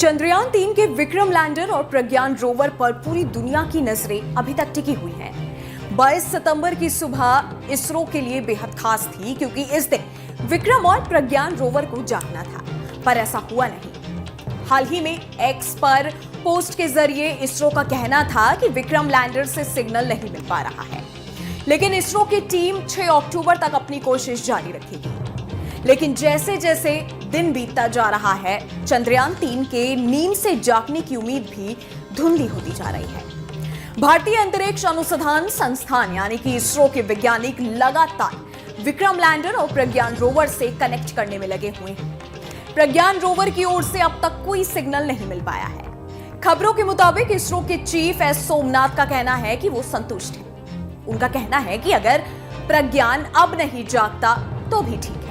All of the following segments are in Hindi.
चंद्रयान-3 के विक्रम लैंडर और प्रज्ञान रोवर पर पूरी दुनिया की नजरें अभी तक टिकी हुई हैं। 22 सितंबर की सुबह इसरो के लिए बेहद खास थी, क्योंकि इस दिन विक्रम और प्रज्ञान रोवर को जागना था, पर ऐसा हुआ नहीं। हाल ही में एक्स पर पोस्ट के जरिए इसरो का कहना था कि विक्रम लैंडर से सिग्नल नहीं मिल पा रहा है, लेकिन इसरो की टीम 6 अक्टूबर तक अपनी कोशिश जारी रखेगी। लेकिन जैसे जैसे दिन बीतता जा रहा है, चंद्रयान-3 के नींद से जागने की उम्मीद भी धुंधली होती जा रही है। भारतीय अंतरिक्ष अनुसंधान संस्थान यानी कि इसरो के वैज्ञानिक लगातार विक्रम लैंडर और प्रज्ञान रोवर से कनेक्ट करने में लगे हुए हैं। प्रज्ञान रोवर की ओर से अब तक कोई सिग्नल नहीं मिल पाया है। खबरों के मुताबिक इसरो के चीफ एस सोमनाथ का कहना है कि वो संतुष्ट है। उनका कहना है कि अगर प्रज्ञान अब नहीं जागता तो भी ठीक है।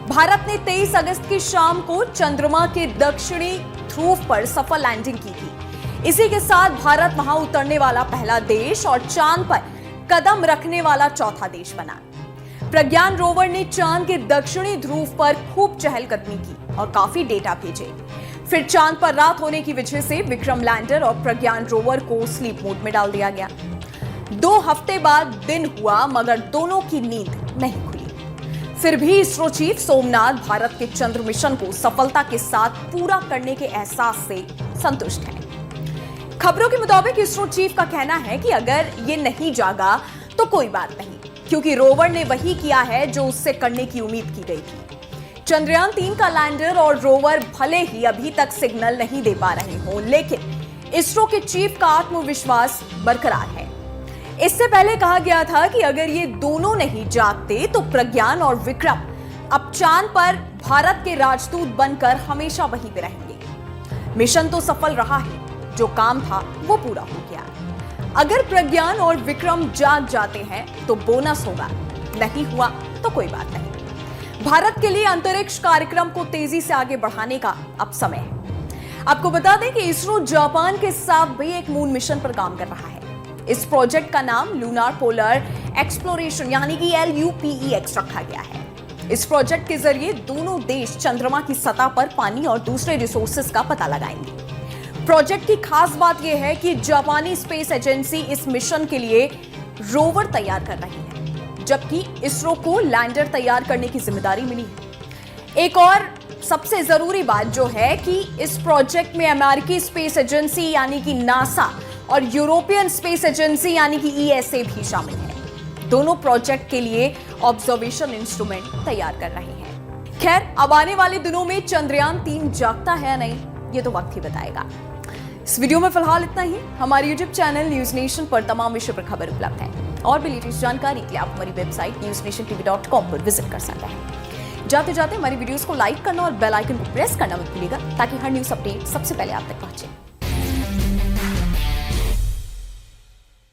भारत ने 23 अगस्त की शाम को चंद्रमा के दक्षिणी ध्रुव पर सफल लैंडिंग की थी। इसी के साथ भारत वहां उतरने वाला पहला देश और चांद पर कदम रखने वाला चौथा देश बना। प्रज्ञान रोवर ने चांद के दक्षिणी ध्रुव पर खूब चहलकदमी की और काफी डेटा भेजे। फिर चांद पर रात होने की वजह से विक्रम लैंडर और प्रज्ञान रोवर को स्लीप मोड में डाल दिया गया। 2 हफ्ते बाद दिन हुआ, मगर दोनों की नींद नहीं खुली। फिर भी इसरो चीफ सोमनाथ भारत के चंद्र मिशन को सफलता के साथ पूरा करने के एहसास से संतुष्ट हैं। खबरों के मुताबिक इसरो चीफ का कहना है कि अगर ये नहीं जागा तो कोई बात नहीं, क्योंकि रोवर ने वही किया है जो उससे करने की उम्मीद की गई थी। चंद्रयान-3 का लैंडर और रोवर भले ही अभी तक सिग्नल नहीं दे पा रहे हों, लेकिन इसरो के चीफ का आत्मविश्वास बरकरार है। इससे पहले कहा गया था कि अगर ये दोनों नहीं जागते तो प्रज्ञान और विक्रम अब चांद पर भारत के राजदूत बनकर हमेशा वहीं पे रहेंगे। मिशन तो सफल रहा है, जो काम था वो पूरा हो गया। अगर प्रज्ञान और विक्रम जाग जाते हैं तो बोनस होगा, नहीं हुआ तो कोई बात नहीं। भारत के लिए अंतरिक्ष कार्यक्रम को तेजी से आगे बढ़ाने का अब समय है। आपको बता दें कि इसरो जापान के साथ भी एक मून मिशन पर काम कर रहा है। इस प्रोजेक्ट का नाम लूनार पोलर एक्सप्लोरेशन यानी कि LUPEX रखा गया है। इस प्रोजेक्ट के जरिए दोनों देश चंद्रमा की सतह पर पानी और दूसरे रिसोर्सेज का पता लगाएंगे। प्रोजेक्ट की खास बात यह है कि जापानी स्पेस एजेंसी इस मिशन के लिए रोवर तैयार कर रही है, जबकि इसरो को लैंडर तैयार करने की जिम्मेदारी मिली है। एक और सबसे जरूरी बात जो है कि इस प्रोजेक्ट में अमेरिकी स्पेस एजेंसी यानी कि नासा और यूरोपियन स्पेस एजेंसी यानी कि ESA भी शामिल है। दोनों प्रोजेक्ट के लिए ऑब्जर्वेशन इंस्ट्रूमेंट तैयार कर रहे हैं। खैर, अब आने वाले दिनों में चंद्रयान-3 जागता है या नहीं, ये तो वक्त ही बताएगा। इस वीडियो में फिलहाल इतना ही। हमारे YouTube चैनल न्यूज नेशन पर तमाम विषय पर खबर उपलब्ध है और भी लेटेस्ट जानकारी के लिए आप हमारी वेबसाइट newsnationtv.com पर विजिट कर सकते हैं। जाते जाते हमारी वीडियोस को लाइक करना और बेल आइकन को प्रेस करना मत भूलिएगा, ताकि हर न्यूज अपडेट सबसे पहले आप तक पहुंचे।